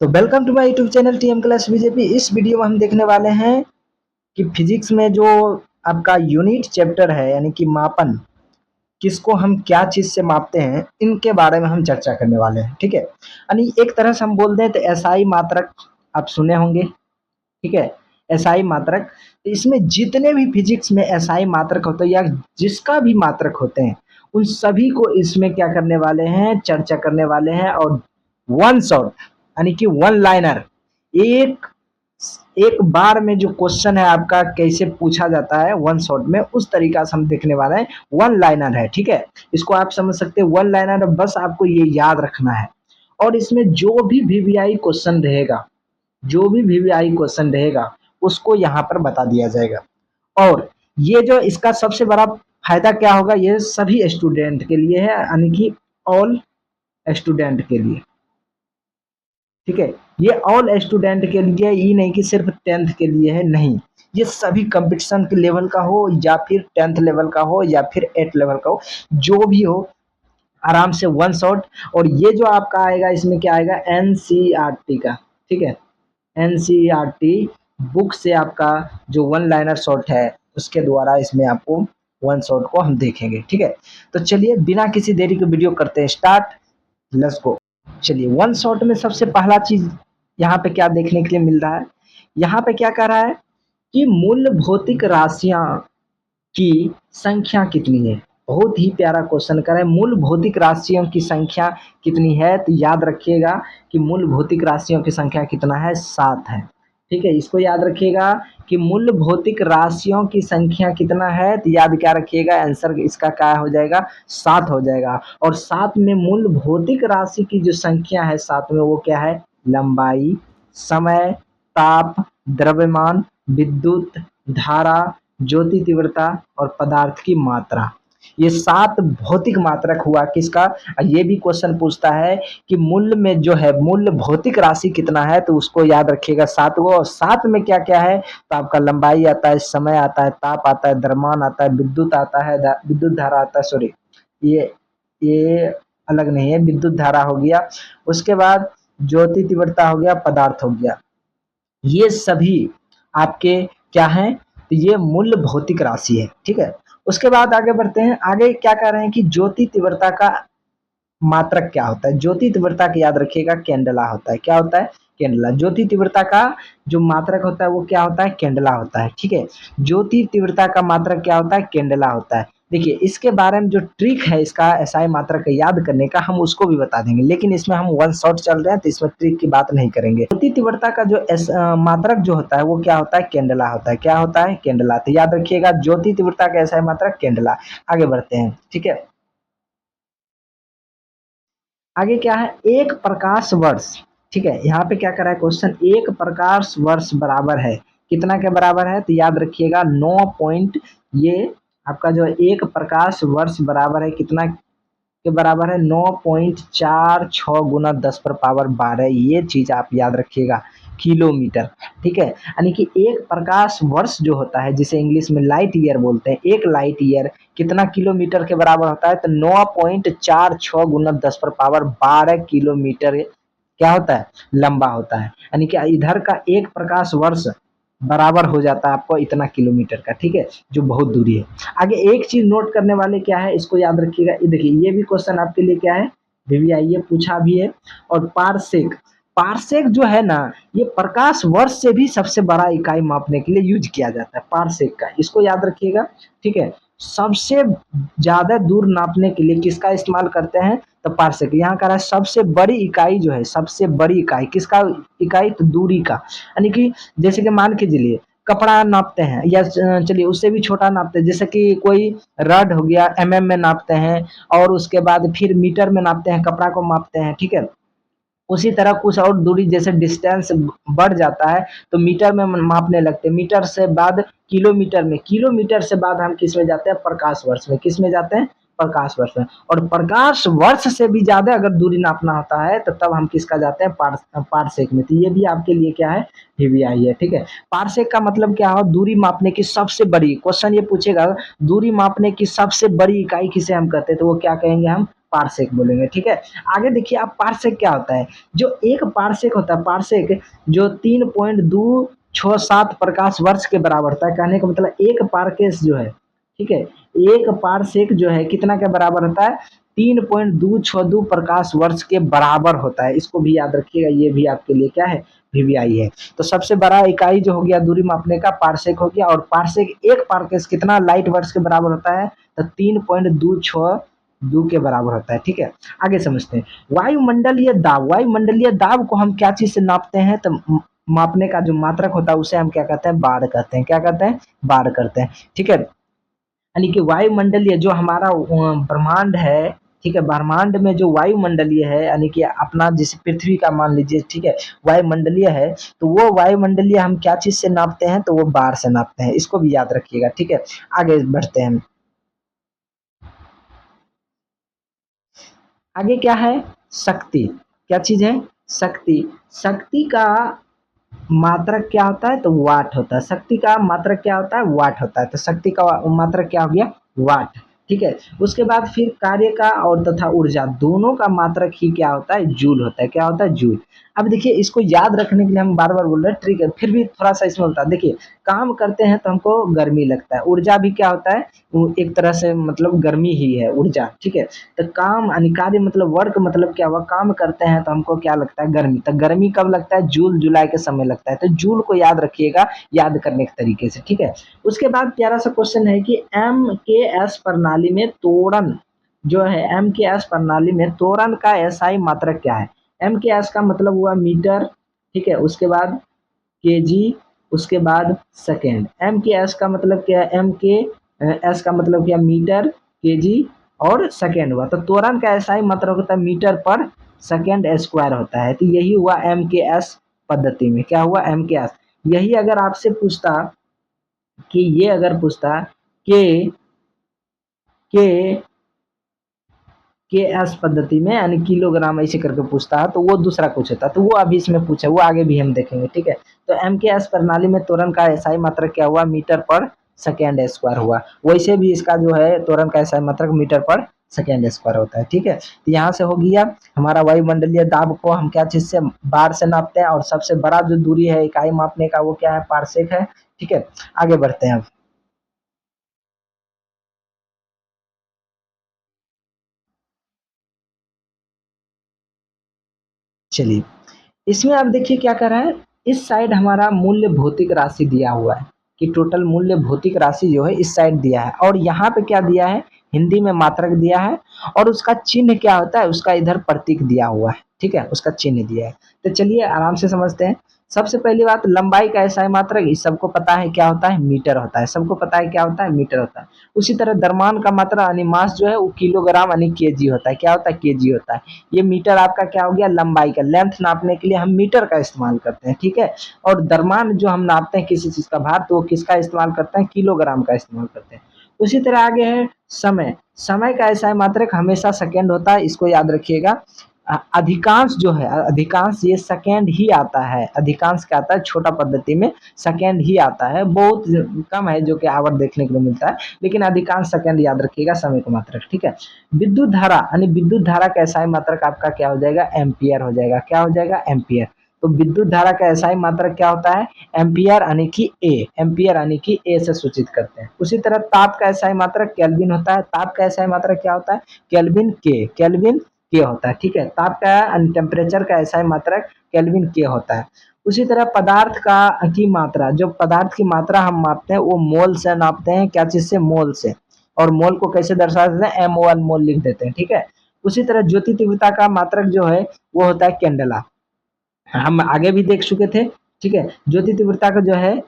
तो welcome to my YouTube channel TM class BJP. इस video में हम देखने वाले हैं कि फिजिक्स में जो आपका यूनिट चैप्टर है यानी कि मापन, किसको हम क्या चीज से मापते हैं, इनके बारे में हम चर्चा करने वाले हैं। ठीक है, यानी एक तरह से हम बोल दें तो एसआई मात्रक आप सुने होंगे। ठीक है, एसआई मात्रक, तो इसमें जितने भी फिजिक्स में एसआई मात्रक होते हैं या जिसका भी मात्रक होते हैं उन सभी को इसमें क्या करने वाले हैं, चर्चा करने वाले हैं। और वन शॉट यानी कि वन लाइनर, एक एक बार में जो क्वेश्चन है आपका कैसे पूछा जाता है वन शॉट में, उस तरीका से हम देखने वाले हैं। वन लाइनर है, ठीक है, इसको आप समझ सकते हैं वन लाइनर, बस आपको ये याद रखना है। और इसमें जो भी वीवीआई क्वेश्चन रहेगा, जो भी वीवीआई क्वेश्चन रहेगा उसको यहाँ पर बता दिया जाएगा। और ये जो इसका सबसे बड़ा फायदा क्या होगा, ये सभी स्टूडेंट के लिए है, यानी कि ऑल स्टूडेंट के लिए। ठीक है, ये ऑल स्टूडेंट के लिए, ये नहीं कि सिर्फ 10th के लिए है, नहीं, ये सभी कंपटीशन के लेवल का हो या फिर 10th लेवल का हो या फिर 8th लेवल का हो, जो भी हो, आराम से वन शॉट। और ये जो आपका आएगा इसमें क्या आएगा, एनसीईआरटी का। ठीक है, एनसीईआरटी बुक से आपका जो वन लाइनर शॉट है उसके द्वारा इसमें आपको वन शॉट को हम देखेंगे। ठीक है, तो चलिए बिना किसी देरी के वीडियो करते हैं स्टार्ट, लेट्स गो। चलिए वन शॉट में सबसे पहला चीज यहाँ पे क्या देखने के लिए मिल रहा है, यहाँ पे क्या कह रहा है कि मूल भौतिक राशियां की संख्या कितनी है। बहुत ही प्यारा क्वेश्चन कर रहा है, मूल भौतिक राशियों की संख्या कितनी है। तो याद रखिएगा कि मूल भौतिक राशियों की संख्या कितना है, 7 है। ठीक है, इसको याद रखिएगा कि मूल भौतिक राशियों की संख्या कितना है, तो याद क्या रखिएगा, आंसर इसका क्या हो जाएगा, 7 हो जाएगा। और 7 में मूल भौतिक राशि की जो संख्या है 7 में, वो क्या है, लंबाई, समय, ताप, द्रव्यमान, विद्युत धारा, ज्योति तीव्रता और पदार्थ की मात्रा। ये 7 भौतिक मात्रक हुआ किसका। ये भी क्वेश्चन पूछता है कि मूल में जो है मूल भौतिक राशि कितना है, तो उसको याद रखिएगा 7 को। और 7 में क्या क्या है, तो आपका लंबाई आता है, समय आता है, ताप आता है, द्रव्यमान आता है, विद्युत आता है, विद्युत धारा आता है, सॉरी ये अलग नहीं है, विद्युत धारा हो गया, उसके बाद ज्योति तीव्रता हो गया, पदार्थ हो गया। ये सभी आपके क्या हैं, तो ये मूल भौतिक राशि है। ठीक है, उसके बाद आगे बढ़ते हैं। आगे क्या कह रहे हैं कि ज्योति तीव्रता का मात्रक क्या होता है। ज्योति तीव्रता का याद रखिएगा कैंडला होता है। क्या होता है, कैंडला। ज्योति तीव्रता का जो मात्रक होता है वो क्या होता है, कैंडला होता है। ठीक है, ज्योति तीव्रता का मात्रक क्या होता है, कैंडला होता है। देखिए इसके बारे में जो ट्रिक है इसका एसआई मात्रक का याद करने का, हम उसको भी बता देंगे, लेकिन इसमें हम वन शॉट चल रहे हैं तो इसमें ट्रिक की बात नहीं करेंगे। ज्योति तीव्रता का जो मात्रक जो होता है वो क्या होता है, कैंडला होता है। क्या होता है, कैंडला। तो याद रखिएगा ज्योति तीव्रता का एसआई मात्रक कैंडला। आगे बढ़ते हैं। ठीक है, आगे क्या है, एक प्रकाश वर्ष। ठीक है, यहाँ पे क्या कर रहा है क्वेश्चन, एक प्रकाश वर्ष बराबर है कितना के बराबर है, तो याद रखिएगा 9 पॉइंट, ये आपका जो एक प्रकाश वर्ष बराबर है कितना के बराबर है, 9.46 गुना 10 पर पावर 12। ये चीज आप याद रखिएगा, किलोमीटर। ठीक है, यानी कि एक प्रकाश वर्ष जो होता है जिसे इंग्लिश में लाइट ईयर बोलते हैं, एक लाइट ईयर कितना किलोमीटर के बराबर होता है, तो 9.46 गुना 10 पर पावर 12 किलोमीटर क्या होता है, लंबा होता है। यानी कि इधर का एक प्रकाश वर्ष बराबर हो जाता है आपको इतना किलोमीटर का। ठीक है, जो बहुत दूरी है। आगे एक चीज नोट करने वाले क्या है, इसको याद रखिएगा। ये देखिए ये भी क्वेश्चन आपके लिए क्या है, वीवीआई ये पूछा भी है। और पारसेक, पारसेक जो है ना, ये प्रकाश वर्ष से भी सबसे बड़ा इकाई मापने के लिए यूज किया जाता है, पारसेक का, इसको याद रखिएगा। ठीक है, सबसे ज्यादा दूर नापने के लिए किसका इस्तेमाल करते हैं, तो पारसेक। यहाँ कह रहा है सबसे बड़ी इकाई जो है, सबसे बड़ी इकाई किसका, इकाई तो दूरी का। यानी कि जैसे कि मान के चलिए कपड़ा नापते हैं, या चलिए उससे भी छोटा नापते हैं, जैसे कि कोई रड हो गया, एमएम में नापते हैं, और उसके बाद फिर मीटर में नापते हैं, कपड़ा को मापते हैं। ठीक है, उसी तरह कुछ और दूरी जैसे डिस्टेंस बढ़ जाता है तो मीटर में मापने लगते हैं, मीटर से बाद किलोमीटर में, किलोमीटर से बाद हम किस में जाते हैं, प्रकाश वर्ष में। किस में जाते हैं, प्रकाश वर्ष में। और प्रकाश वर्ष से भी ज्यादा अगर दूरी नापना होता है तो तब हम किसका जाते हैं, पारसेक में। तो ये भी आपके लिए क्या है, वीवीआई है। ठीक है, पारसेक का मतलब क्या हो, दूरी मापने की सबसे बड़ी, क्वेश्चन ये पूछेगा दूरी मापने की सबसे बड़ी इकाई किसे हम कहते हैं, तो वो क्या कहेंगे, हम पारसेक बोलेंगे, ठीक है। आगे देखिए आप पारसेक क्या होता है। जो एक पारसेक होता है, पारसेक जो 3.267 प्रकाश वर्ष के बराबर होता है। कहने का मतलब एक पारकेस जो है, ठीक है, एक पारसेक जो है कितना के बराबर होता है, 3.262 प्रकाश वर्ष के बराबर होता है। इसको भी याद रखिएगा, ये भी आपके लिए क्या है, वीवीआई है। तो सबसे बड़ा इकाई जो हो गया दूरी मापने का, पारसेक हो गया। और पारसेक एक पारकेस कितना लाइट वर्ष के बराबर होता है, तो 3.262 के बराबर होता है, ठीक है। आगे समझते हैं वायुमंडलीय दाब। वायुमंडलीय दाब को हम क्या चीज से नापते हैं, तो मापने का जो मात्रक होता है उसे हम क्या कहते हैं, बार कहते हैं। क्या कहते हैं, बार करते हैं, ठीक है। यानी कि वायुमंडलीय जो हमारा ब्रह्मांड है, ठीक है, ब्रह्मांड में जो वायुमंडलीय है, यानी कि अपना जैसे पृथ्वी का मान लीजिए, ठीक है, वायुमंडलीय है, तो वो वायुमंडलीय हम क्या चीज से नापते हैं, तो वो बार से नापते हैं। इसको भी याद रखिएगा, ठीक है। आगे बढ़ते हैं। आगे क्या है, शक्ति। क्या चीज है, शक्ति। शक्ति का मात्रक क्या होता है, तो वाट होता है। शक्ति का मात्रक क्या होता है, वाट होता है। तो शक्ति का मात्रक क्या हो गया, वाट, ठीक है। उसके बाद फिर कार्य का और तथा ऊर्जा दोनों का मात्रक ही क्या होता है, जूल होता है। क्या होता है, जूल। अब देखिए इसको याद रखने के लिए हम बार बार बोल रहे हैं, ट्रिक है, फिर भी थोड़ा सा इसमें होता है। देखिए काम करते हैं तो हमको गर्मी लगता है, ऊर्जा भी क्या होता है, वो एक तरह से मतलब गर्मी ही है ऊर्जा, ठीक है। तो काम यानी कार्य मतलब वर्क मतलब क्या हुआ, काम करते हैं तो हमको क्या लगता है, गर्मी। तो गर्मी कब लगता है, जूल जुलाई के समय लगता है। तो जूल को याद रखिएगा याद करने के तरीके से, ठीक है। उसके बाद प्यारा सा क्वेश्चन है कि एम के एस प्रणाली में त्वरण जो है, एम के एस प्रणाली में त्वरण का एसआई मात्रक क्या है। एम के एस का मतलब हुआ मीटर, ठीक है। उसके बाद केजी, उसके बाद सेकेंड। एम के एस का मतलब क्या है, एम के एस का मतलब क्या, मीटर, केजी और सेकेंड हुआ। तो त्वरण का ऐसा ही मतलब होता है मीटर पर सेकेंड स्क्वायर होता है। तो यही हुआ एम के एस पद्धति में, क्या हुआ, एम के एस। यही अगर आपसे पूछता कि ये अगर पूछता कि के के एस पद्धति में यानी किलोग्राम ऐसे करके पूछता है, तो वो दूसरा कुछ होता। तो वो अभी इसमें पूछा, वो आगे भी हम देखेंगे, ठीक है। तो एम के एस प्रणाली में त्वरण का एसआई मात्रक क्या हुआ, मीटर पर सेकेंड स्क्वायर हुआ। वैसे भी इसका जो है त्वरण का एसआई मात्रक मीटर पर सेकेंड स्क्वायर होता है, ठीक है। तो यहाँ से हो गया हमारा वायुमंडलीय दाब को हम क्या चीज से, बार से नापते हैं। और सबसे बड़ा जो दूरी है इकाई मापने का वो क्या है, पारसेक है, ठीक है। आगे बढ़ते हैं अब। चलिए इसमें आप देखिए क्या कर रहा है, इस साइड हमारा मूल्य भौतिक राशि दिया हुआ है कि टोटल मूल्य भौतिक राशि जो है इस साइड दिया है। और यहाँ पे क्या दिया है, हिंदी में मात्रक दिया है। और उसका चिन्ह क्या होता है, उसका इधर प्रतीक दिया हुआ है, ठीक है, उसका चिन्ह दिया है। तो चलिए आराम से समझते हैं। सबसे पहली बात, लंबाई का ऐसा है मात्रक, इस सबको पता है क्या होता है, मीटर होता है। सबको पता है क्या होता है, मीटर होता है। उसी तरह द्रव्यमान का मात्रा यानी मास जो है वो किलोग्राम यानी केजी होता है। क्या होता है, केजी होता है। ये मीटर आपका क्या हो गया, लंबाई का, लेंथ नापने के लिए हम मीटर का इस्तेमाल करते हैं, ठीक है। और द्रव्यमान जो हम नापते हैं किसी चीज का भार, तो वो किसका इस्तेमाल करते हैं, किलोग्राम का इस्तेमाल करते हैं। उसी तरह आगे है समय। समय का ऐसा है मात्रक हमेशा सेकेंड होता है, इसको याद रखिएगा। अधिकांश जो है, अधिकांश ये सेकेंड ही आता है। अधिकांश क्या आता है, छोटा पद्धति में सेकेंड ही आता है। बहुत कम है जो कि आवर देखने को मिलता है, लेकिन अधिकांश सेकेंड याद रखिएगा समय का मात्रक, ठीक है। विद्युत धारा यानी विद्युत धारा का एसआई मात्रक आपका क्या हो जाएगा, एम्पियर हो जाएगा। क्या हो जाएगा, एम्पियर। तो विद्युत धारा का एसआई मात्रक क्या होता है, एम्पियर यानी कि ए। एम्पियर यानी कि ए से सूचित करते हैं। उसी तरह ताप का एसआई मात्रक केल्विन होता है। ताप का एसआई मात्रक क्या होता है, केल्विन के। केल्विन के होता है, ठीक है। ताप का टेम्परेचर का एसआई मात्रक केल्विन के होता है। उसी तरह पदार्थ का की मात्रा, जो पदार्थ की मात्रा हम मापते हैं वो मोल से नापते हैं। क्या चीज से, मोल से। और मोल को कैसे दर्शा देते हैं, M1 मोल लिख देते हैं, ठीक है। उसी तरह ज्योति तीव्रता का मात्रक जो है वो होता है कैंडेला। हम आगे भी देख चुके थे, ठीक है। ज्योति तीव्रता का जो है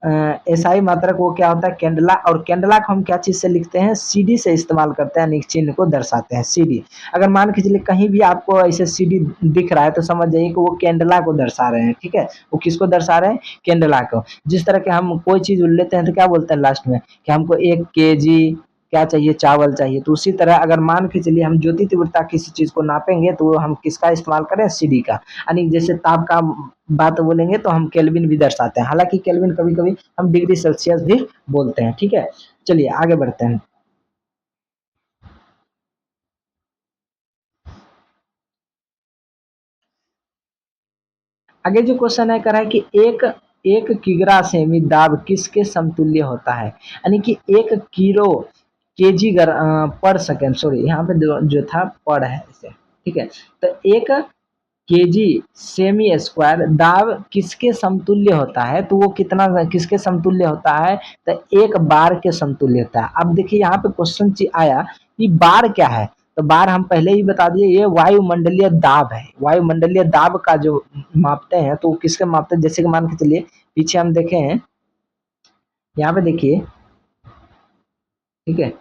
एसआई मात्रक वो क्या होता है, कैंडला। और कैंडला को हम क्या चीज से लिखते हैं, सीडी से इस्तेमाल करते हैं, यानी चिन्ह को दर्शाते हैं, सीडी। अगर मान के चलिए कहीं भी आपको ऐसे सीडी दिख रहा है तो समझ जाइए कि वो कैंडला को दर्शा रहे हैं, ठीक है। वो किसको दर्शा रहे हैं, कैंडला को। जिस तरह के हम कोई चीज लेते हैं तो क्या बोलते हैं लास्ट में, कि हमको 1 केजी क्या चाहिए, चावल चाहिए। तो उसी तरह अगर मान के चलिए हम ज्योति तीव्रता किसी चीज को नापेंगे तो हम किसका इस्तेमाल करें, सीडी का। यानी जैसे ताप का बात बोलेंगे तो हम केल्विन भी दर्शाते हैं, हालांकि केल्विन कभी कभी हम डिग्री सेल्सियस भी बोलते हैं, ठीक है। चलिए आगे बढ़ते हैं। आगे जो क्वेश्चन है कह रहा है कि एक एक किग्रा सेमी दाब किसके समतुल्य होता है, यानी कि 1 किलो केजी पर सेकेंड, सॉरी यहाँ पे जो था पर है इसे, ठीक है। तो 1 केजी सेमी स्क्वायर दाब किसके समतुल्य होता है, तो वो कितना किसके समतुल्य होता है, तो 1 बार के समतुल्य होता है। अब देखिए यहाँ पे क्वेश्चन आया कि बार क्या है, तो बार हम पहले ही बता दिए, ये वायुमंडलीय दाब है। वायुमंडलीय दाब का जो मापते हैं तो किसके मापते हैं, जैसे कि मान के चलिए पीछे हम देखे हैं, यहाँ पे देखिए, ठीक है,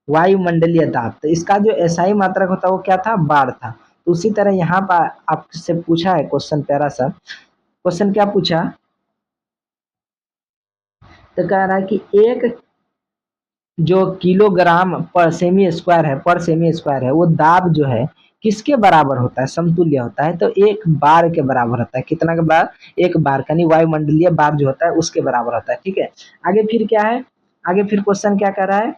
वायुमंडलीय दाब, तो इसका जो एसआई मात्रक होता है वो क्या था, बार था। तो उसी तरह यहाँ पर आपसे पूछा है क्वेश्चन, प्यारा सा क्वेश्चन क्या पूछा, तो कह रहा है कि एक जो किलोग्राम पर सेमी स्क्वायर है, पर सेमी स्क्वायर है, वो दाब जो है किसके बराबर होता है, समतुल्य होता है, तो 1 बार के बराबर होता है। कितना के बार, 1 बार, यानी वायुमंडलीय बार जो होता है उसके बराबर होता है, ठीक है। आगे फिर क्या है, आगे फिर क्वेश्चन क्या कर रहा है,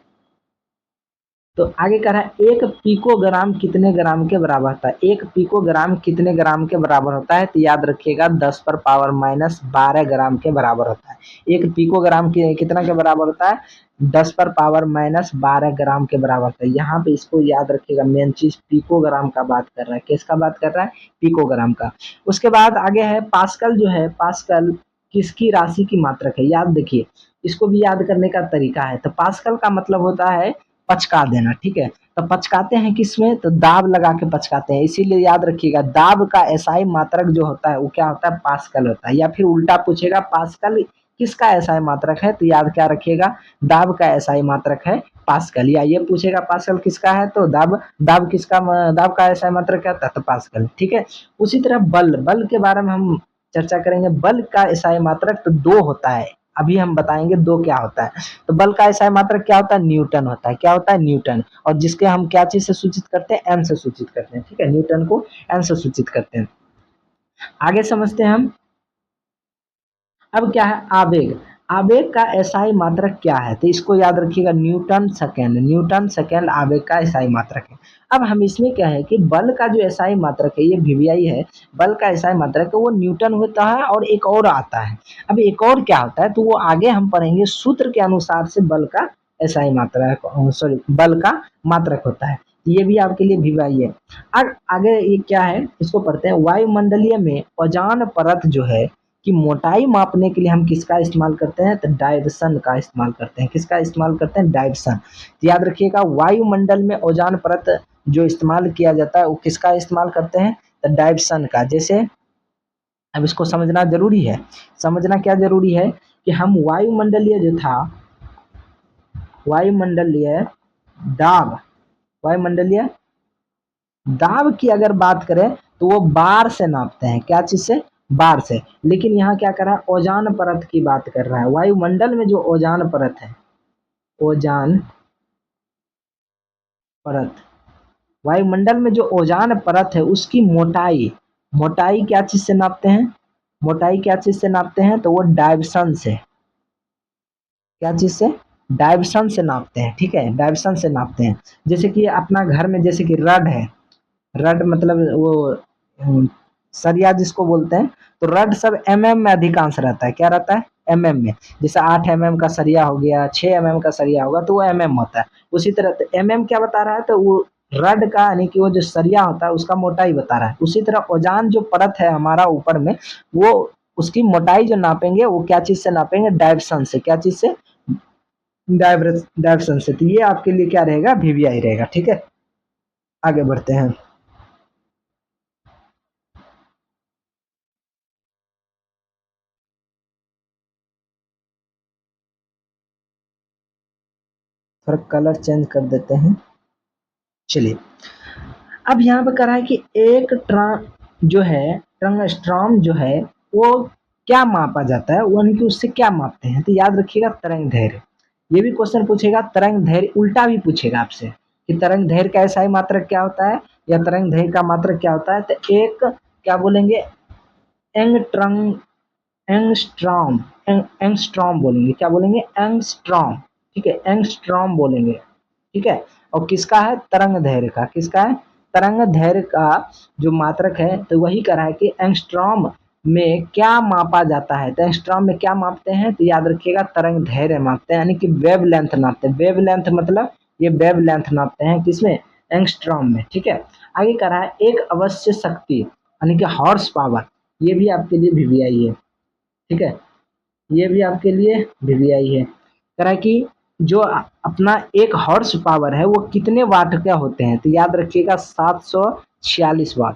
तो आगे कह रहा है 1 पिकोग्राम कितने ग्राम के बराबर होता है, 1 पिकोग्राम कितने ग्राम के बराबर होता है, तो याद रखिएगा 10⁻⁻12 ग्राम के बराबर होता है। 1 पिकोग्राम कितना के बराबर होता है, 10⁻⁻12 ग्राम के बराबर होता है। यहाँ पे इसको याद रखिएगा, मेन चीज पिकोग्राम का बात कर रहा है, किसका बात कर रहा है, पिकोग्राम का। उसके बाद आगे है पास्कल, जो है पास्कल किसकी राशि की मात्रक है, याद देखिए, इसको भी याद करने का तरीका है। तो पास्कल का मतलब होता है पचका देना, ठीक है। तो पचकाते हैं किसमें, तो दाब लगा के पचकाते हैं, इसीलिए याद रखिएगा दाब का एसआई मात्रक जो होता है वो क्या होता है, पास्कल होता है। या फिर उल्टा पूछेगा पास्कल किसका एसआई मात्रक है, तो याद क्या रखिएगा, दाब का एसआई मात्रक है पास्कल। या ये पूछेगा पास्कल किसका है, तो दाब दाब किसका, दाब का एसआई मात्रक क्या होता है, तो पास्कल, ठीक है। उसी तरह बल, बल के बारे में हम चर्चा करेंगे। बल का एसआई मात्रक तो 2 होता है, अभी हम बताएंगे 2 क्या होता है। तो बल का एसआई मात्रक क्या होता है, न्यूटन होता है, क्या होता है, न्यूटन। और जिसके हम क्या चीज से सूचित करते हैं, एन से सूचित करते हैं, ठीक है, न्यूटन को एन से सूचित करते हैं। आगे समझते हैं हम। अब क्या है, आवेग, आवेग का एसआई मात्रक क्या है, तो इसको याद रखिएगा, न्यूटन सेकेंड, न्यूटन सेकेंड आवेग का एसआई मात्रक है। अब हम इसमें क्या है कि बल का जो एसआई मात्रक है, ये वीवीआई है, बल का एसआई मात्रक है वो न्यूटन होता है, और एक और आता है। अब एक और क्या होता है, तो वो आगे हम पढ़ेंगे, सूत्र के अनुसार से बल का एसआई मात्रक, सॉरी, बल का मात्रक होता है, ये भी आपके लिए वीवीआई है। अब आगे ये क्या है, इसको पढ़ते हैं। वायुमंडलीय में ओजोन परत जो है कि मोटाई मापने के लिए हम किसका इस्तेमाल करते हैं, तो डायवर्सन का इस्तेमाल करते हैं। किसका इस्तेमाल करते हैं, डायवर्सन। तो याद रखिएगा, वायुमंडल में ओजोन परत जो इस्तेमाल किया जाता है वो किसका इस्तेमाल करते हैं, तो डायवर्सन का। जैसे अब इसको समझना जरूरी है, समझना क्या जरूरी है कि हम वायुमंडलीय जो था, वायुमंडलीय दाब, वायुमंडलीय दाब की अगर बात करें तो वो बार से नापते हैं, क्या चीज से, बार से। लेकिन यहाँ क्या कर रहा है, ओजोन परत की बात कर रहा है। वायुमंडल में जो ओजोन परत है, ओजोन परत, वायुमंडल में जो ओजोन परत है उसकी मोटाई, मोटाई क्या चीज से नापते हैं, मोटाई क्या चीज से नापते हैं, तो वो डायवर्सन से, क्या चीज से, डायवर्सन से नापते हैं, ठीक है, डायवर्सन से नापते हैं। जैसे कि अपना घर में जैसे कि रड है, रड मतलब वो सरिया जिसको बोलते हैं, तो रड सब एमएम में अधिकांश रहता है, क्या रहता है, एमएम में। जैसे 8 एमएम का सरिया हो गया, 6 एमएम का सरिया होगा, तो वो एमएम होता है। उसी तरह एमएम क्या बता रहा है, तो वो रड का, यानी कि वो जो सरिया होता है उसका मोटाई बता रहा है। उसी तरह ओजोन जो परत है हमारा ऊपर में, वो उसकी मोटाई जो नापेंगे वो क्या चीज से नापेंगे, डायवर्सन से, क्या चीज से, डायवर्सन से। तो ये आपके लिए क्या रहेगा, वीवीआई रहेगा, ठीक है। आगे बढ़ते हैं। थोड़ा कलर चेंज कर देते हैं, चलिए। अब यहाँ पे कह रहा है कि एक जो है टंगस्ट्रॉम जो है वो क्या मापा जाता है, वो उनकी उससे क्या मापते हैं, तो याद रखिएगा तरंग दैर्घ्य। ये भी क्वेश्चन पूछेगा, तरंग दैर्घ्य उल्टा भी पूछेगा आपसे कि तरंग दैर्घ्य का एसआई मात्रक क्या होता है, या तरंग दैर्घ्य का मात्रक क्या होता है, तो एक क्या बोलेंगे, एंगट्रंग, एंगस्ट्रॉम, एंगस्ट्रॉम बोलेंगे, क्या बोलेंगे, एंगस्ट्रॉम, ठीक है, एंगस्ट्रॉम बोलेंगे, ठीक है। और किसका है, तरंग दैर्घ्य का, किसका है, तरंग दैर्घ्य का जो मात्रक है, तो वही कह रहा है कि एंगस्ट्रॉम में क्या मापा जाता है? तो एंगस्ट्रॉम में क्या मापते हैं? तो याद रखिएगा तरंग दैर्ध्य मापते हैं, यानी कि वेव लेंथ नापते हैं। वेव लेंथ मतलब ये वेव लेंथ नापते हैं किसमें? एंगस्ट्रॉम में। ठीक है, आगे कह रहा है एक अवश्य शक्ति यानी कि हॉर्स पावर, ये भी आपके लिए वीवीआई है। ठीक है, ये भी आपके लिए वीवीआई है। कह रहा है कि जो अपना एक हॉर्स पावर है वो कितने वाट का होते हैं? तो याद रखिएगा 746 वाट।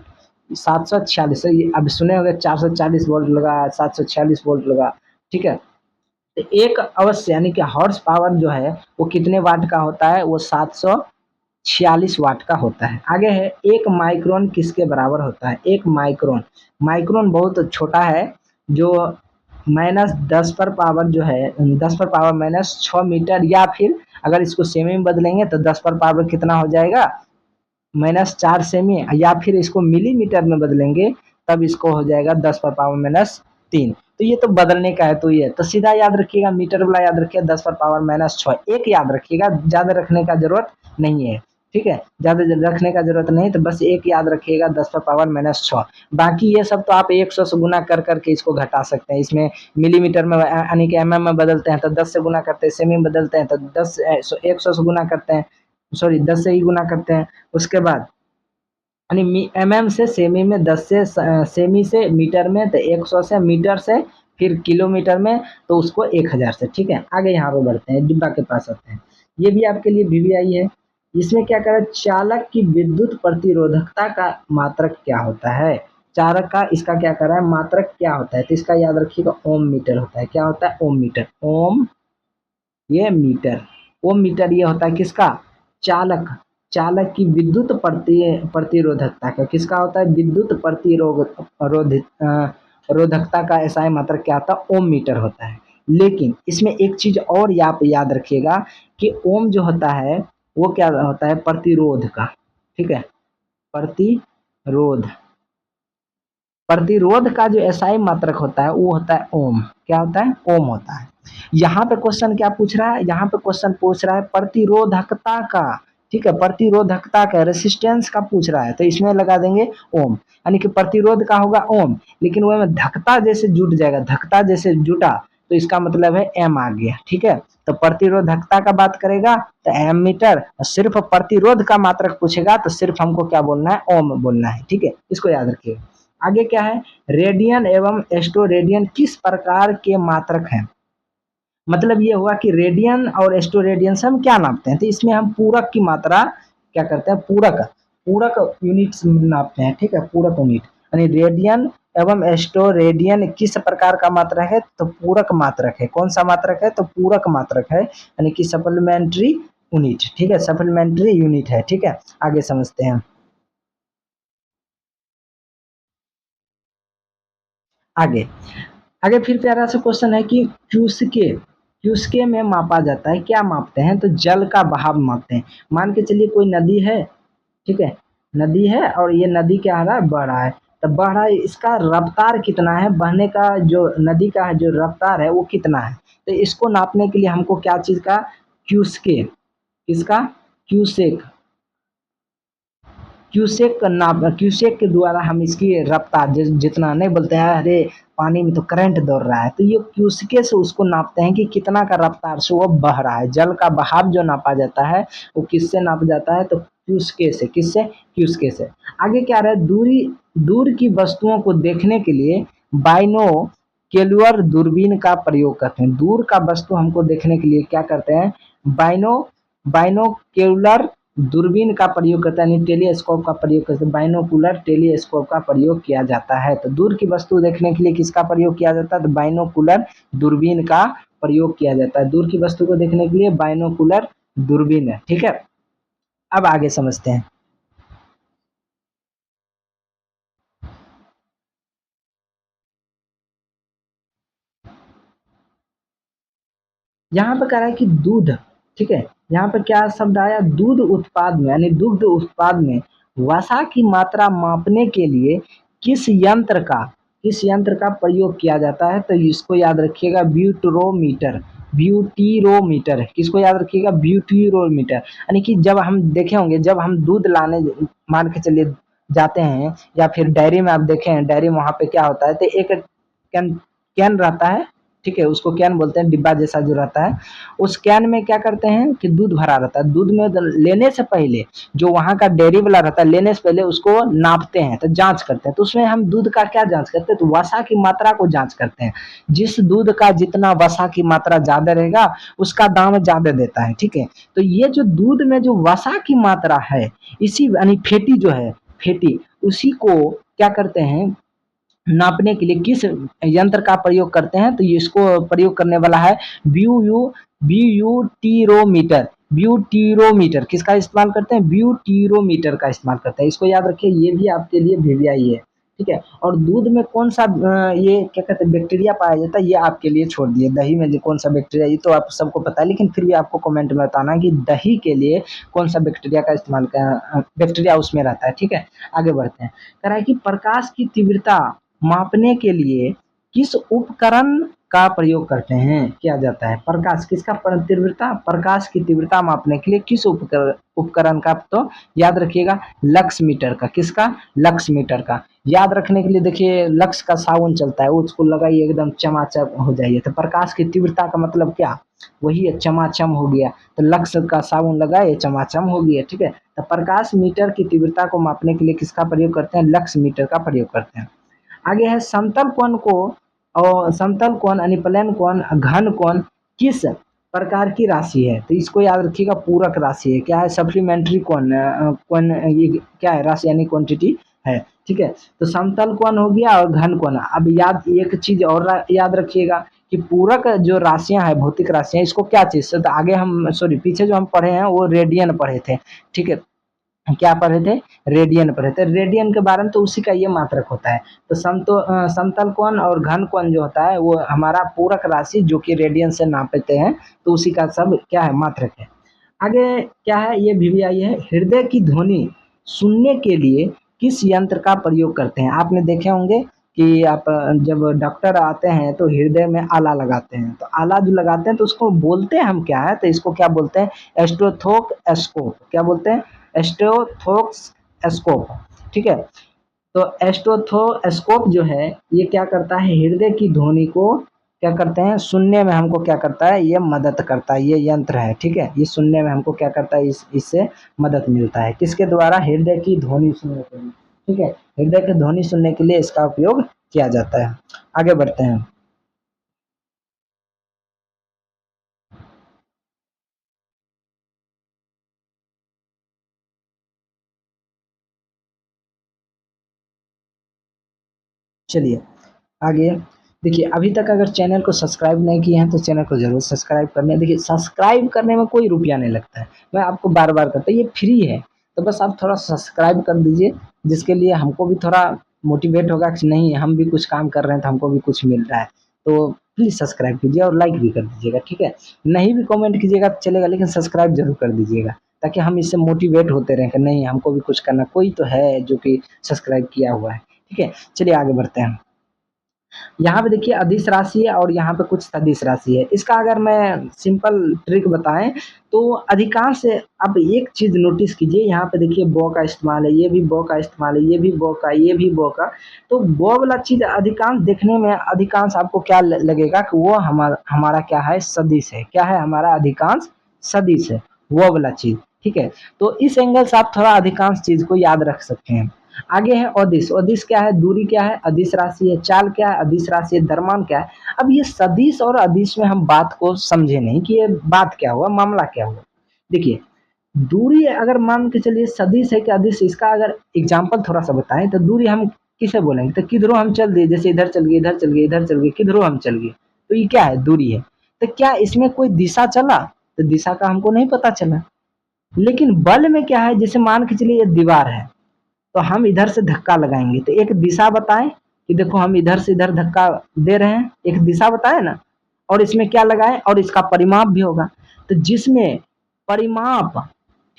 746, अब सुने होंगे 440 वोल्ट लगा, 746 वोल्ट लगा। ठीक है, तो एक अवश्य यानी कि हॉर्स पावर जो है वो कितने वाट का होता है? वो 746 वाट का होता है। आगे है एक माइक्रोन किसके बराबर होता है? एक माइक्रोन, माइक्रोन बहुत छोटा है, जो -10 पर पावर जो है 10 पर पावर -6 मीटर, या फिर अगर इसको सेमी में बदलेंगे तो 10 पर पावर कितना हो जाएगा? -4 सेमी, या फिर इसको मिलीमीटर में बदलेंगे तब इसको हो जाएगा 10 पर पावर -3। तो ये तो बदलने का है, तो ये तो सीधा याद रखिएगा, मीटर वाला याद रखिएगा 10 पर पावर -6, एक याद रखिएगा, ज्यादा रखने का जरूरत नहीं है। ठीक है, ज्यादा रखने का जरूरत नहीं, तो बस एक याद रखिएगा 10 पर पावर -6। बाकी ये सब तो आप 100 से गुना कर करके इसको घटा सकते हैं। इसमें मिलीमीटर में यानी कि एमएम में बदलते हैं तो 10 से गुना करते हैं, सेमी में बदलते हैं तो 100 से गुना करते हैं, सॉरी 10 से ही गुना करते हैं। उसके बाद यानी एमएम से सेमी में, 10 से सेमी से मीटर में, तो 100 से मीटर से, फिर किलोमीटर में, तो उसको 1000 से। ठीक है, आगे यहाँ पे बढ़ते हैं, डिब्बा के पास आते हैं। ये भी आपके लिए वीवीआई है। इसमें क्या करें? चालक की विद्युत प्रतिरोधकता का मात्रक क्या होता है? चालक का इसका क्या कर रहा है? मात्रक क्या होता है? तो इसका याद रखिएगा ओम मीटर होता है। क्या होता है? ओम मीटर। ओम, ये मीटर, ओम मीटर ये होता है किसका? चालक, चालक की विद्युत प्रतिरोधकता का। किसका होता है? विद्युत रोधकता का ऐसा मात्रक क्या होता है? ओम मीटर होता है। लेकिन इसमें एक चीज और आप याद रखिएगा कि ओम जो होता है वो क्या होता है? प्रतिरोध का। ठीक है, प्रतिरोध, प्रतिरोध का जो एसआई मात्रक होता है वो होता है ओम। क्या होता है? ओम होता है। यहाँ पे क्वेश्चन क्या पूछ रहा है? यहाँ पे क्वेश्चन पूछ रहा है प्रतिरोधकता का। ठीक है, प्रतिरोधकता का, रेसिस्टेंस का पूछ रहा है, तो इसमें लगा देंगे ओम, यानी कि प्रतिरोध का होगा ओम, लेकिन वो में धकता जैसे जुट जाएगा, धकता जैसे जुटा तो इसका मतलब है एम आ गया। ठीक है, तो प्रतिरोधकता का बात करेगा तो एम मीटर, और सिर्फ प्रतिरोध का मात्रक पूछेगा तो सिर्फ हमको क्या बोलना है? ओम बोलना है। ठीक है, इसको याद रखिएगा। आगे क्या है? रेडियन एवं एस्टोरेडियन किस प्रकार के मात्रक हैं? मतलब ये हुआ कि रेडियन और एस्टोरेडियन से हम क्या नापते हैं? तो इसमें हम पूरक की मात्रा क्या करते हैं? पूरक, पूरक यूनिट नापते हैं। ठीक है, पूरक यूनिट, यानी रेडियन एवं एस्टोरेडियन किस प्रकार का मात्रक है? तो पूरक मात्रक है। कौन सा मात्रक है? तो पूरक मात्रक है, यानी कि सप्लीमेंट्री यूनिट। ठीक है, सप्लीमेंट्री यूनिट है। ठीक है, आगे समझते हैं। आगे, आगे फिर प्यारा सा क्वेश्चन है कि क्यूसके, क्यूसके में मापा जाता है, क्या मापते हैं? तो जल का बहाव मापते हैं। मान के चलिए कोई नदी है, ठीक है, नदी है और ये नदी क्या हो रहा है? बह रहा है। तो बह रहा है, इसका रफ्तार कितना है? बहने का जो नदी का है जो रफ्तार है वो कितना है? तो इसको नापने के लिए हमको क्या चीज का? क्यूसके, किसका? क्यूसेक, क्यूसेक का नाप, क्यूसेक के द्वारा हम इसकी रफ्तार जितना नहीं बोलते हैं अरे पानी में तो करंट दौड़ रहा है, तो ये क्यूसके से उसको नापते हैं कि कितना का रफ्तार से वो बह रहा है। जल का बहाव जो नापा जाता है वो किससे नापा जाता है? तो क्यूसके से। किससे? क्यूसके से। आगे क्या रहा है? दूर की वस्तुओं को देखने के लिए बाइनो केलुअर दूरबीन का प्रयोग करते हैं। दूर का वस्तु हमको देखने के लिए क्या करते हैं? बाइनो बाइनोक्यूलर दूरबीन का प्रयोग करता है, यानी टेलीस्कोप का प्रयोग करते हैं। बाइनोकुलर टेलीस्कोप का प्रयोग किया जाता है। तो दूर की वस्तु देखने के लिए किसका प्रयोग किया जाता है? तो बाइनोकुलर दूरबीन का प्रयोग किया जाता है। दूर की वस्तु को देखने के लिए बाइनोकुलर दूरबीन है। ठीक है, अब आगे समझते हैं। यहाँ पे कह रहा है कि दूध, ठीक है, यहाँ पे क्या शब्द आया? दूध उत्पाद में, यानी दुग्ध उत्पाद में वसा की मात्रा मापने के लिए किस यंत्र का प्रयोग किया जाता है? तो इसको याद रखिएगा ब्यूटरोमीटर। ब्यूटीरोमीटर, किसको याद रखिएगा? ब्यूटीरोमीटर, यानी कि जब हम देखे होंगे, जब हम दूध लाने, मान के चलिए जाते हैं या फिर डायरी में आप देखें, डायरी में वहाँ पे क्या होता है, तो एक कैन कैन रहता है, ठीक है, उसको कैन बोलते हैं, डिब्बा जैसा जो रहता है। उस कैन में क्या करते हैं कि दूध भरा रहता है, दूध में लेने से पहले जो वहाँ का डेयरी वाला रहता है, लेने से पहले उसको नापते हैं, तो जांच करते हैं। तो उसमें हम दूध का क्या जांच करते हैं, तो वसा की मात्रा को जांच करते हैं। जिस दूध का जितना वसा की मात्रा ज्यादा रहेगा उसका दाम ज्यादा देता है, ठीक है। तो ये जो दूध में जो वसा की मात्रा है, इसी यानी फैटी जो है, फैटी, उसी को क्या करते हैं, नापने के लिए किस यंत्र का प्रयोग करते हैं, तो ये इसको प्रयोग करने वाला है ब्यू ब्यूटीरोमीटर। ब्यूटीरोमीटर किसका इस्तेमाल करते हैं, ब्यूटीरोमीटर का इस्तेमाल करते हैं। इसको याद रखिए, ये भी आपके लिए वीवीआई है, ठीक है। और दूध में कौन सा ये क्या कहते हैं बैक्टीरिया पाया जाता है, ये आपके लिए छोड़ दिए। दही में जो कौन सा बैक्टीरिया, ये तो आप सबको पता है, लेकिन फिर भी आपको कमेंट में बताना कि दही के लिए कौन सा बैक्टीरिया का इस्तेमाल, बैक्टीरिया उसमें रहता है, ठीक है। आगे बढ़ते हैं। कह रहा है कि प्रकाश की तीव्रता मापने के लिए किस उपकरण का प्रयोग करते हैं, किया जाता है। प्रकाश किसका, तीव्रता, प्रकाश की तीव्रता मापने के लिए किस उपकरण का, तो याद रखिएगा लक्स मीटर का। किसका, लक्स मीटर का। याद रखने के लिए देखिए, लक्स का साबुन चलता है, उसको लगाइए एकदम चमाचम हो जाइए। तो प्रकाश की तीव्रता का मतलब क्या, वही है, चमाचम हो गया। तो लक्स का साबुन लगाए, चमाचम हो गया, ठीक है। तो प्रकाश मीटर की तीव्रता को मापने के लिए किसका प्रयोग करते हैं, लक्स मीटर का प्रयोग करते हैं। आगे है समतल कोण को, और समतल कोण यानी प्लेन कोण, घन कोण किस प्रकार की राशि है, तो इसको याद रखिएगा, पूरक राशि है। क्या है, सप्लीमेंट्री कोण, कोण ये क्या है, राशि यानी क्वांटिटी है, ठीक है। तो समतल कोण हो गया और घन कोण। अब याद एक चीज और याद रखिएगा कि पूरक जो राशियां हैं, भौतिक राशियां, इसको क्या चीज से, तो आगे हम सॉरी पीछे जो हम पढ़े हैं वो रेडियन पढ़े थे, ठीक है। क्या पढ़े थे, रेडियन पढ़े थे। रेडियन के बारे में तो उसी का ये मात्रक होता है। तो समतल कोण और घन कोण जो होता है वो हमारा पूरक राशि जो कि रेडियन से नापते हैं, तो उसी का सब क्या है, मात्रक है। आगे क्या है, ये वीवीआई है। हृदय की ध्वनि सुनने के लिए किस यंत्र का प्रयोग करते हैं। आपने देखे होंगे कि आप जब डॉक्टर आते हैं तो हृदय में आला लगाते हैं, तो आला जो लगाते हैं तो उसको बोलते हैं हम क्या है, तो इसको क्या बोलते हैं, एस्ट्रोथोक एस्कोप। क्या बोलते हैं, एस्ट्रोथोक्स एस्कोप, ठीक है। तो एस्ट्रोथोस्कोप जो है ये क्या करता है, हृदय की ध्वनि को क्या करते हैं, सुनने में हमको क्या करता है, ये मदद करता है। ये यंत्र है, ठीक है, ये सुनने में हमको क्या करता है, इससे मदद मिलता है। किसके द्वारा, हृदय की ध्वनि सुनने के लिए, ठीक है। हृदय की ध्वनि सुनने के लिए इसका उपयोग किया जाता है। आगे बढ़ते हैं। चलिए आगे देखिए, अभी तक अगर चैनल को सब्सक्राइब नहीं किए हैं तो चैनल को जरूर सब्सक्राइब करने। देखिए सब्सक्राइब करने में कोई रुपया नहीं लगता है, मैं आपको बार बार करता हूँ, ये फ्री है। तो बस आप थोड़ा सब्सक्राइब कर दीजिए, जिसके लिए हमको भी थोड़ा मोटिवेट होगा कि नहीं हम भी कुछ काम कर रहे हैं तो हमको भी कुछ मिल रहा है। तो प्लीज़ सब्सक्राइब कीजिए और लाइक भी कर दीजिएगा, ठीक है। नहीं भी कमेंट कीजिएगा तो चलेगा, लेकिन सब्सक्राइब जरूर कर दीजिएगा, ताकि हम इससे मोटिवेट होते रहें कि नहीं हमको भी कुछ करना, कोई तो है जो कि सब्सक्राइब किया हुआ है, ठीक है। चलिए आगे बढ़ते हैं। यहाँ पे देखिए अदिश राशि है और यहाँ पे कुछ सदिश राशि है। इसका अगर मैं सिंपल ट्रिक बताएं तो अधिकांश, अब एक चीज नोटिस कीजिए, यहाँ पे देखिए बॉ का इस्तेमाल है, ये भी बॉ का इस्तेमाल है, ये भी बॉ का, ये भी बॉ का। तो बॉ वाला चीज अधिकांश देखने में, अधिकांश आपको क्या लगेगा कि वो हमारा हमारा क्या है, सदिश है। क्या है, हमारा अधिकांश सदिश है, वो वाला चीज, ठीक है। तो इस एंगल से आप थोड़ा अधिकांश चीज को याद रख सकते हैं। आगे है अदिश। अदिश क्या है, दूरी क्या है, अदिश राशि है। चाल क्या है, अदिश राशि है। द्रव्यमान क्या है। अब ये सदिश और अदिश में हम बात को समझे नहीं कि ये बात क्या हुआ, मामला क्या हुआ। देखिए दूरी अगर मान के चलिए सदिश है कि अदिश, इसका अगर एग्जाम्पल थोड़ा सा बताएं तो दूरी हम किसे बोलेंगे, तो किधरों हम चल दिए, जैसे इधर चल गए, इधर चल गए, इधर चल गए, किधरों हम चल गए, तो ये क्या है, दूरी है। तो क्या इसमें कोई दिशा चला, तो दिशा का हमको नहीं पता चला। लेकिन बल में क्या है, जैसे मान के चलिए ये दीवार है, तो हम इधर से धक्का लगाएंगे तो एक दिशा बताएं कि देखो हम इधर से इधर धक्का दे रहे हैं, एक दिशा बताए ना। और इसमें क्या लगाएं, और इसका परिमाप भी होगा। तो जिसमें परिमाप,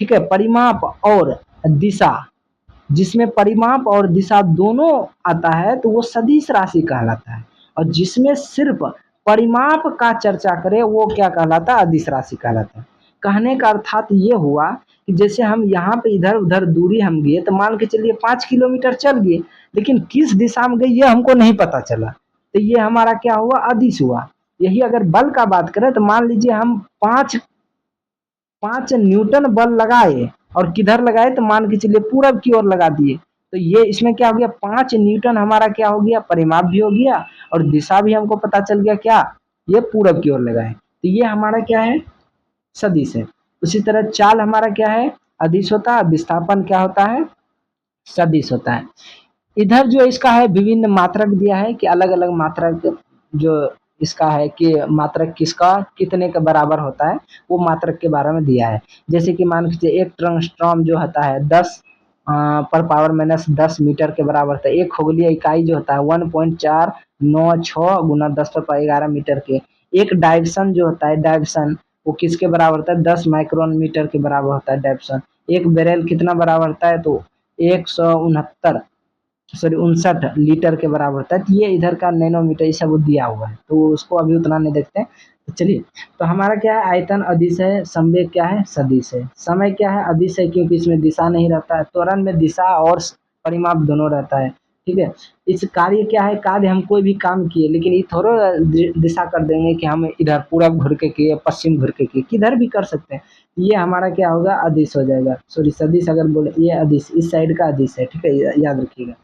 ठीक है, परिमाप और दिशा, जिसमें परिमाप और दिशा दोनों आता है तो वो सदिश राशि कहलाता है। और जिसमें सिर्फ परिमाप का चर्चा करे वो क्या कहलाता है, अदिश राशि कहलाता है। कहने का अर्थात ये हुआ कि जैसे हम यहाँ पे इधर उधर दूरी हम गए तो मान के चलिए 5 किलोमीटर चल गए, लेकिन किस दिशा में गए ये हमको नहीं पता चला, तो ये हमारा क्या हुआ, अदिश हुआ। यही अगर बल का बात करें तो मान लीजिए हम 5 न्यूटन बल लगाए, और किधर लगाए तो मान के चलिए पूरब की ओर लगा दिए, तो ये इसमें क्या हो गया, 5 न्यूटन हमारा क्या हो गया, परिमाप भी हो गया, और दिशा भी हमको पता चल गया क्या, ये पूरब की ओर लगाए, तो ये हमारा क्या है, सदिश है। उसी तरह चाल हमारा क्या है, अदिश होता है, विस्थापन क्या होता है, सदिश होता है। इधर जो इसका है विभिन्न मात्रक दिया है कि अलग अलग मात्रक जो इसका है कि मात्रक किसका कितने के बराबर होता है, वो मात्रक के बारे में दिया है। जैसे कि मान लीजिए एक ट्रंगस्ट्रॉम जो होता है 10 पर पावर -10 मीटर के बराबर होता है। एक खगोलीय इकाई जो होता है 1.496 × 10⁻11 मीटर के। एक डायविसन जो होता है, डायविसन वो किसके बराबर होता है, 10 माइक्रोन मीटर के बराबर होता है डायविसन। एक बेरेल कितना बराबर होता है, तो 169 लीटर के बराबर होता है। तो ये इधर का नैनोमीटर ये सब दिया हुआ है, तो उसको अभी उतना नहीं देखते हैं। तो चलिए, तो हमारा क्या है, आयतन अदिश है, संवेग क्या है, सदिश है, समय क्या है, अदिश है क्योंकि इसमें दिशा नहीं रहता है, त्वरण में दिशा और परिमाप दोनों रहता है। ठीक है, इस कार्य क्या है, कार्य हम कोई भी काम किए, लेकिन ये थोड़ा दिशा कर देंगे कि हम इधर पूरब घुर के किए, पश्चिम घुर के किए, किधर भी कर सकते हैं। ये हमारा क्या होगा, अदिश हो जाएगा, सॉरी सदिश अगर बोले, ये अदिश इस साइड का अदिश है। ठीक है, याद रखिएगा।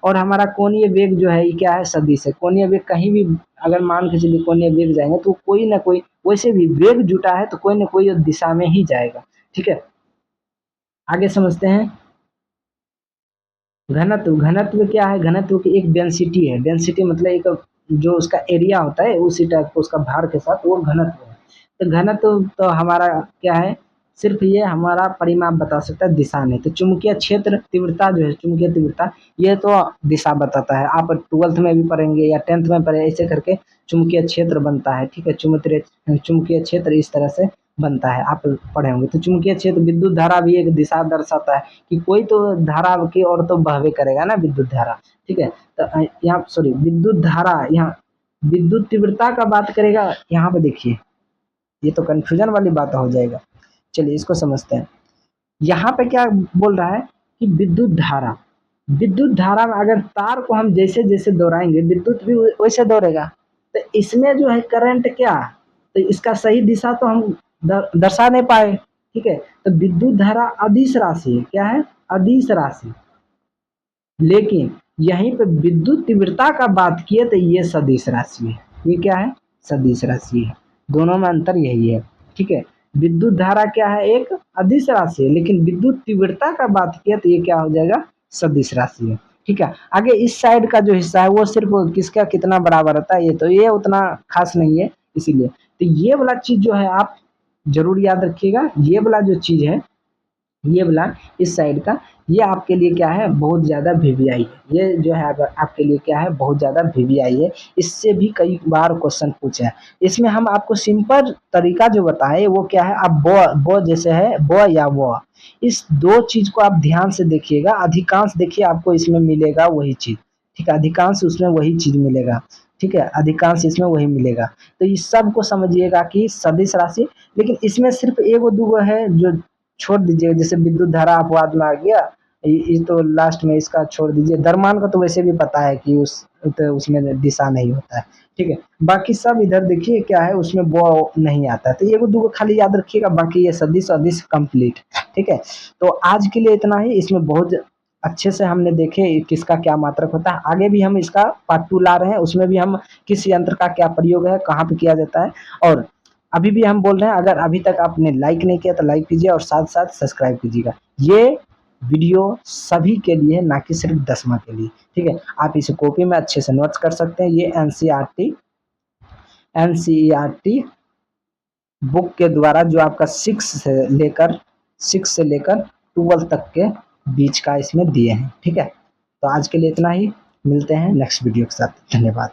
और हमारा कोणीय वेग जो है ये क्या है, सदिश है। कोणीय वेग कहीं भी अगर मान के चलिए कोणीय वेग जाएंगे तो कोई ना कोई, वैसे भी वेग जुटा है तो कोई ना कोई दिशा में ही जाएगा। ठीक है, आगे समझते हैं। घनत्व, घनत्व क्या है, घनत्व की एक डेंसिटी है। डेंसिटी मतलब एक जो उसका एरिया होता है उसी टाइप को उसका भार के साथ, वो घनत्व है। तो घनत्व तो हमारा क्या है, सिर्फ ये हमारा परिमाप बता सकता है, दिशा नहीं। तो चुंबकीय क्षेत्र तीव्रता जो है, चुंबकीय तीव्रता ये तो दिशा बताता है। आप 12th में भी पढ़ेंगे या 10th में पढ़े, ऐसे करके चुंबकीय क्षेत्र बनता है। ठीक है, चुंबकीय क्षेत्र इस तरह से बनता है, आप पढ़े होंगे। तो चुंबकीय क्षेत्र, विद्युत धारा भी एक दिशा दर्शाता है कि कोई तो धारा की ओर तो बहवे करेगा ना, विद्युत धारा। ठीक है, तो यहाँ सॉरी विद्युत धारा, यहाँ विद्युत तीव्रता का बात करेगा। यहाँ पे देखिए, ये तो कंफ्यूजन वाली बात हो जाएगा। चलिए इसको समझते हैं। यहाँ पे क्या बोल रहा है कि विद्युत धारा, विद्युत धारा में अगर तार को हम जैसे जैसे दौड़ाएंगे विद्युत भी वैसे दौड़ेगा। तो इसमें जो है करंट क्या, तो इसका सही दिशा तो हम दर्शा नहीं पाए। ठीक है, तो विद्युत धारा अदिश राशि है। क्या है, अदिश राशि। लेकिन यहीं पे विद्युत तीव्रता का बात किए तो ये सदिश राशि है। ये क्या है, सदिश राशि है। दोनों में अंतर यही है। ठीक है, विद्युत धारा क्या है, एक अदिश राशि है, लेकिन विद्युत तीव्रता का बात किया तो ये क्या हो जाएगा, सदिश राशि है। ठीक है, आगे इस साइड का जो हिस्सा है वो सिर्फ किसका कितना बराबर होता है, ये तो ये उतना खास नहीं है, इसीलिए। तो ये वाला चीज जो है आप जरूर याद रखिएगा। ये वाला जो चीज है, ये वाला इस साइड का, ये आपके लिए क्या है, बहुत ज़्यादा वीवीआई है। ये जो है आपके लिए क्या है, बहुत ज़्यादा वीवीआई है। इससे भी कई बार क्वेश्चन पूछे हैं। इसमें हम आपको सिंपल तरीका जो बताए वो क्या है, आप बो जैसे है ब या वो, इस दो चीज को आप ध्यान से देखिएगा। अधिकांश देखिए आपको इसमें मिलेगा वही चीज। ठीक है, अधिकांश उसमें वही चीज मिलेगा। ठीक है, अधिकांश इसमें वही मिलेगा। तो इस सब को समझिएगा कि सदिश राशि, लेकिन इसमें सिर्फ एगो दूगो है जो छोड़ दीजिए। जैसे विद्युत धारा अपवाद में आ गया, ये तो लास्ट में इसका छोड़ दीजिए। द्रव्यमान का तो वैसे भी पता है कि तो उसमें दिशा नहीं होता है। ठीक है, बाकी सब इधर देखिए क्या है, उसमें वो नहीं आता है। तो ये दो खाली याद रखिएगा, बाकी ये सदिश सदिश कंप्लीट। ठीक है, तो आज के लिए इतना ही। इसमें बहुत अच्छे से हमने देखे किसका क्या मात्रक होता है। आगे भी हम इसका पार्ट 2 ला रहे हैं, उसमें भी हम किस यंत्र का क्या प्रयोग है, कहाँ पे किया जाता है। और अभी भी हम बोल रहे हैं, अगर अभी तक आपने लाइक नहीं किया तो लाइक कीजिए और साथ साथ सब्सक्राइब कीजिएगा। ये वीडियो सभी के लिए, ना कि सिर्फ 10वां के लिए। ठीक है, आप इसे कॉपी में अच्छे से नोट्स कर सकते हैं। ये एनसीईआरटी बुक के द्वारा जो आपका 6 से लेकर 12 तक के बीच का इसमें दिए हैं। ठीक है, तो आज के लिए इतना ही। मिलते हैं नेक्स्ट वीडियो के साथ। धन्यवाद।